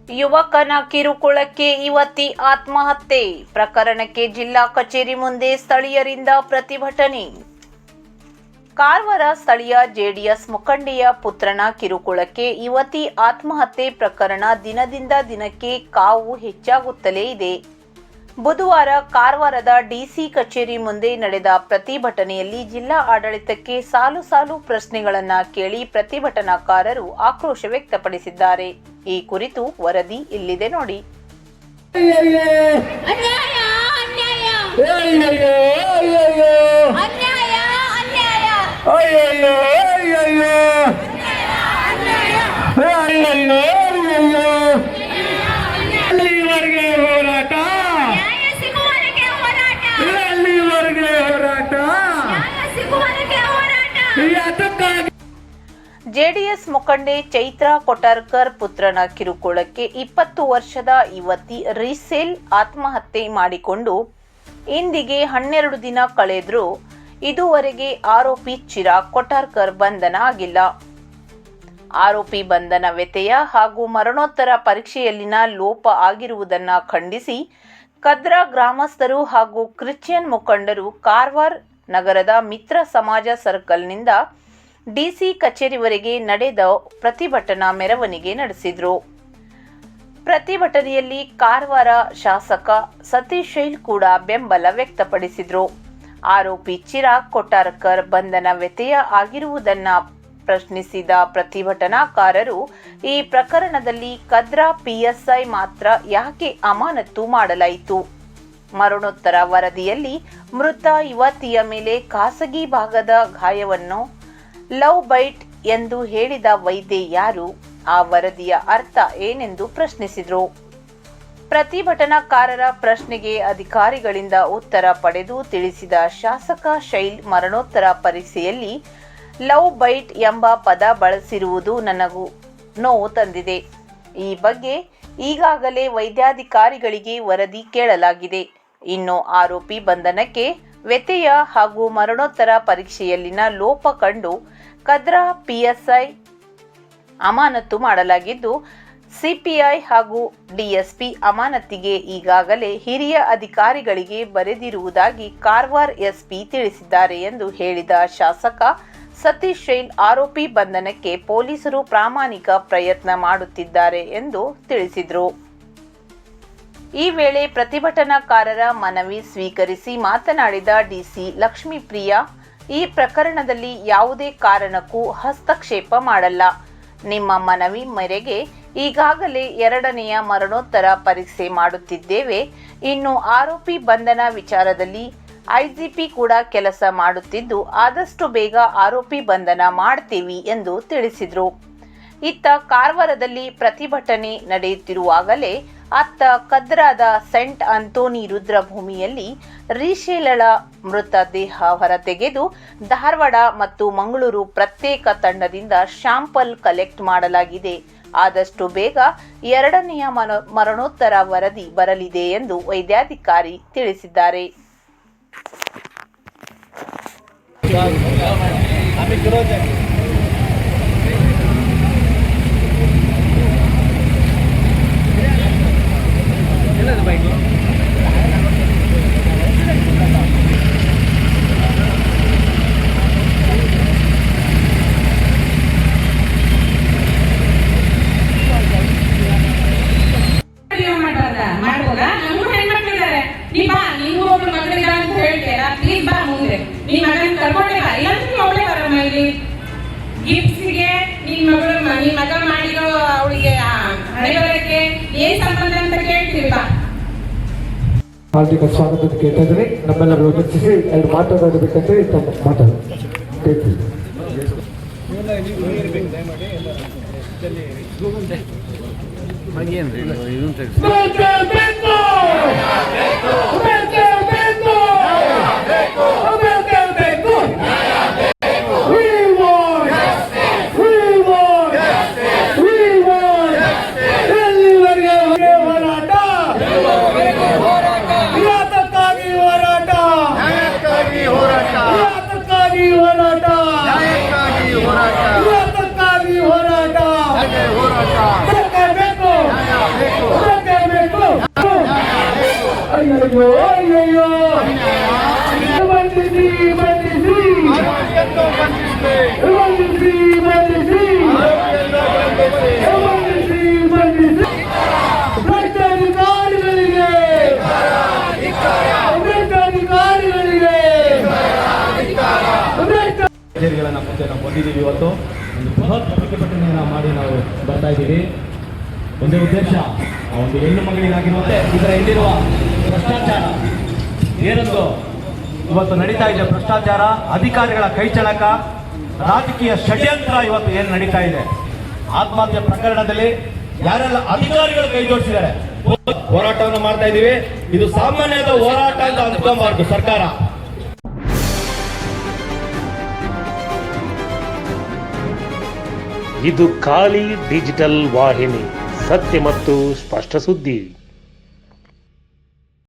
ಯುವಕನ ಕಿರುಕುಳಕ್ಕೆ ಯುವತಿ ಆತ್ಮಹತ್ಯೆ ಪ್ರಕರಣಕ್ಕೆ ಜಿಲ್ಲಾ ಕಚೇರಿ ಮುಂದೆ ಸ್ಥಳೀಯರಿಂದ ಪ್ರತಿಭಟನೆ. ಕಾರವಾರ ಸ್ಥಳೀಯ ಜೆಡಿಎಸ್ ಮುಖಂಡೆಯ ಪುತ್ರನ ಕಿರುಕುಳಕ್ಕೆ ಯುವತಿ ಆತ್ಮಹತ್ಯೆ ಪ್ರಕರಣ ದಿನದಿಂದ ದಿನಕ್ಕೆ ಕಾವು ಹೆಚ್ಚಾಗುತ್ತಲೇ ಇದೆ. ಬುಧವಾರ ಕಾರವಾರದ ಡಿಸಿ ಕಚೇರಿ ಮುಂದೆ ನಡೆದ ಪ್ರತಿಭಟನೆಯಲ್ಲಿ ಜಿಲ್ಲಾ ಆಡಳಿತಕ್ಕೆ ಸಾಲು ಸಾಲು ಪ್ರಶ್ನೆಗಳನ್ನು ಕೇಳಿ ಪ್ರತಿಭಟನಾಕಾರರು ಆಕ್ರೋಶ ವ್ಯಕ್ತಪಡಿಸಿದ್ದಾರೆ. ಈ ಕುರಿತು ವರದಿ ಇಲ್ಲಿದೆ ನೋಡಿ. ಜೆಡಿಎಸ್ ಮುಖಂಡೆ ಚೈತ್ರಾ ಕೊಟ್ಟಾರ್ಕರ್ ಪುತ್ರನ ಕಿರುಕುಳಕ್ಕೆ 20 ವರ್ಷದ ಯುವತಿ ರೀಸೇಲ್ ಆತ್ಮಹತ್ಯೆ ಮಾಡಿಕೊಂಡು ಇಂದಿಗೆ 12 ದಿನ ಕಳೆದರೂ ಇದುವರೆಗೆ ಆರೋಪಿ ಚಿರಾಗ್ ಕೊಟ್ಟಾರ್ಕರ್ ಬಂಧನ ಆಗಿಲ್ಲ. ಆರೋಪಿ ಬಂಧನ ವ್ಯತ್ಯಯ ಹಾಗೂ ಮರಣೋತ್ತರ ಪರೀಕ್ಷೆಯಲ್ಲಿನ ಲೋಪ ಆಗಿರುವುದನ್ನು ಖಂಡಿಸಿ ಕದ್ರಾ ಗ್ರಾಮಸ್ಥರು ಹಾಗೂ ಕ್ರಿಶ್ಚಿಯನ್ ಮುಖಂಡರು ಕಾರವಾರ ನಗರದ ಮಿತ್ರ ಸಮಾಜ ಸರ್ಕಲ್ನಿಂದ ಡಿಸಿ ಕಚೇರಿವರೆಗೆ ನಡೆದ ಪ್ರತಿಭಟನಾ ಮೆರವಣಿಗೆ ನಡೆಸಿದರು. ಪ್ರತಿಭಟನೆಯಲ್ಲಿ ಕಾರವಾರ ಶಾಸಕ ಸತೀಶ್ ಶೈಲ್ ಕೂಡ ಬೆಂಬಲ ವ್ಯಕ್ತಪಡಿಸಿದರು. ಆರೋಪಿ ಚಿರಾಗ್ ಕೊಟ್ಟಾರ್ಕರ್ ಬಂಧನ ವ್ಯತ್ಯಯ ಆಗಿರುವುದನ್ನು ಪ್ರಶ್ನಿಸಿದ ಪ್ರತಿಭಟನಾಕಾರರು ಈ ಪ್ರಕರಣದಲ್ಲಿ ಕದ್ರಾ ಪಿಎಸ್ಐ ಮಾತ್ರ ಯಾಕೆ ಅಮಾನತು ಮಾಡಲಾಯಿತು? ಮರಣೋತ್ತರ ವರದಿಯಲ್ಲಿ ಮೃತ ಯುವತಿಯ ಮೇಲೆ ಖಾಸಗಿ ಭಾಗದ ಗಾಯವನ್ನು ಲವ್ ಬೈಟ್ ಎಂದು ಹೇಳಿದ ವೈದ್ಯೆ ಯಾರು? ಆ ವರದಿಯ ಅರ್ಥ ಏನೆಂದು ಪ್ರಶ್ನಿಸಿದರು. ಪ್ರತಿಭಟನಾಕಾರರ ಪ್ರಶ್ನೆಗೆ ಅಧಿಕಾರಿಗಳಿಂದ ಉತ್ತರ ಪಡೆದು ತಿಳಿಸಿದ ಶಾಸಕ ಶೈಲ್, ಮರಣೋತ್ತರ ಪರೀಕ್ಷೆಯಲ್ಲಿ ಲವ್ ಬೈಟ್ ಎಂಬ ಪದ ಬಳಸಿರುವುದು ನನಗೂ ನೋವು ತಂದಿದೆ. ಈ ಬಗ್ಗೆ ಈಗಾಗಲೇ ವೈದ್ಯಾಧಿಕಾರಿಗಳಿಗೆ ವರದಿ ಕೇಳಲಾಗಿದೆ. ಇನ್ನು ಆರೋಪಿ ಬಂಧನಕ್ಕೆ ವ್ಯತ್ಯಯ ಹಾಗೂ ಮರಣೋತ್ತರ ಪರೀಕ್ಷೆಯಲ್ಲಿನ ಲೋಪ ಕಂಡು ಕದ್ರಾ ಪಿಎಸ್ಐ ಅಮಾನತು ಮಾಡಲಾಗಿದ್ದು, ಸಿಪಿಐ ಹಾಗೂ ಡಿಎಸ್ಪಿ ಅಮಾನತಿಗೆ ಈಗಾಗಲೇ ಹಿರಿಯ ಅಧಿಕಾರಿಗಳಿಗೆ ಬರೆದಿರುವುದಾಗಿ ಕಾರವಾರ ಎಸ್ಪಿ ತಿಳಿಸಿದ್ದಾರೆ ಎಂದು ಹೇಳಿದ ಶಾಸಕ ಸತೀಶ್ ಶೈಲ್, ಆರೋಪಿ ಬಂಧನಕ್ಕೆ ಪೊಲೀಸರು ಪ್ರಾಮಾಣಿಕ ಪ್ರಯತ್ನ ಮಾಡುತ್ತಿದ್ದಾರೆ ಎಂದು ತಿಳಿಸಿದರು. ಈ ವೇಳೆ ಪ್ರತಿಭಟನಾಕಾರರ ಮನವಿ ಸ್ವೀಕರಿಸಿ ಮಾತನಾಡಿದ ಡಿಸಿ ಲಕ್ಷ್ಮೀಪ್ರಿಯಾ, ಈ ಪ್ರಕರಣದಲ್ಲಿ ಯಾವುದೇ ಕಾರಣಕ್ಕೂ ಹಸ್ತಕ್ಷೇಪ ಮಾಡಲ್ಲ. ನಿಮ್ಮ ಮನವಿ ಮೇರೆಗೆ ಈಗಾಗಲೇ 2ನೇ ಮರಣೋತ್ತರ ಪರೀಕ್ಷೆ ಮಾಡುತ್ತಿದ್ದೇವೆ. ಇನ್ನು ಆರೋಪಿ ಬಂಧನ ವಿಚಾರದಲ್ಲಿ ಐಜಿಪಿ ಕೂಡ ಕೆಲಸ ಮಾಡುತ್ತಿದ್ದು, ಆದಷ್ಟು ಬೇಗ ಆರೋಪಿ ಬಂಧನ ಮಾಡ್ತೀವಿ ಎಂದು ತಿಳಿಸಿದರು. ಇತ್ತ ಕಾರವಾರದಲ್ಲಿ ಪ್ರತಿಭಟನೆ ನಡೆಯುತ್ತಿರುವಾಗಲೇ ಅತ್ತ ಕದ್ರಾದ ಸೆಂಟ್ ಆಂಥೋನಿ ರುದ್ರಭೂಮಿಯಲ್ಲಿ ರೀಶೇಲಳ ಮೃತದೇಹ ಹೊರತೆಗೆದು ಧಾರವಾಡ ಮತ್ತು ಮಂಗಳೂರು ಪ್ರತ್ಯೇಕ ತಂಡದಿಂದ ಶಾಂಪಲ್ ಕಲೆಕ್ಟ್ ಮಾಡಲಾಗಿದೆ. ಆದಷ್ಟು ಬೇಗ 2ನೇ ಮರಣೋತ್ತರ ವರದಿ ಬರಲಿದೆ ಎಂದು ವೈದ್ಯಾಧಿಕಾರಿ ತಿಳಿಸಿದ್ದಾರೆ. ಗಿಫ್ಟ್ಸ್ಗೆ ನಿನ್ನ ಮಗ ಮಾಡಿರೋ ಅವಳಿಗೆ ಹಣೆಬರಕ್ಕೆ ಏನ್ ಸಂಬಂಧ ಅಂತ ಕೇಳ್ತೀವಿ. ಹಾರ್ದಿಕ ಸ್ವಾಗತ ಕೇಳ್ತಿದ್ರೆ ನಮ್ಮೆಲ್ಲರೂ ಮೆಚ್ಚಿಸಿ 2 ಮಾತಾಡಬೇಕಂತ ಮಾತಾಡಿ. ಅಯ್ಯೋ ಅಯ್ಯಯ್ಯೋ ಬಂಧಿಸಿ ಬಂಧಿಸಿ ಬಂಧಿಸಿ ಬಂಧಿಸಿ ಬಂಧಿಸಿ ಬಂಧಿಸಿ ಭ್ರಷ್ಟಾಧಿಕಾರಿಗಳಿಗೆ ಭ್ರಷ್ಟಾಧಿಕಾರಿಗಳಿಗೆ ಕಚೇರಿಗಳನ್ನ ಮುಂದೆ ನಾವು ಬಂದಿದ್ದೀವಿ. ಇವತ್ತು ಒಂದು ಬೃಹತ್ ಪ್ರತಿಭಟನೆಯನ್ನ ಮಾಡಿ ನಾವು ಬರ್ತಾ ಇದ್ದೀವಿ. ಒಂದೇ ಉದ್ದೇಶ, ಆ ಒಂದು ಹೆಣ್ಣು ಮಗಳಿಗಾಗಿರುವಂತೆ ಇದರ ಹಿಂದಿರುವ ಭ್ರಷ್ಟಾಚಾರ ಏನೊಂದು ಇವತ್ತು ನಡೀತಾ ಇದೆ, ಭ್ರಷ್ಟಾಚಾರ, ಅಧಿಕಾರಿಗಳ ಕೈಚಳಕ, ರಾಜಕೀಯ ಷಡ್ಯಂತ್ರ ಇವತ್ತು ಏನು ನಡೀತಾ ಇದೆ. ಆತ್ಮಹತ್ಯೆ ಪ್ರಕರಣದಲ್ಲಿ ಯಾರೆಲ್ಲ ಅಧಿಕಾರಿಗಳು ಕೈ ಜೋಡಿಸಿದ್ದಾರೆ, ಹೋರಾಟವನ್ನು ಮಾಡ್ತಾ ಇದ್ದೀವಿ. ಇದು ಸಾಮಾನ್ಯದ ಹೋರಾಟ ಅಂತ ಅಂದ್ಕೊಬಾರ್ದು ಸರ್ಕಾರ. ಇದು ಖಾಲಿ ಡಿಜಿಟಲ್ ವಾಹಿನಿ, ಸತ್ಯ ಮತ್ತು ಸ್ಪಷ್ಟ ಸುದ್ದಿ.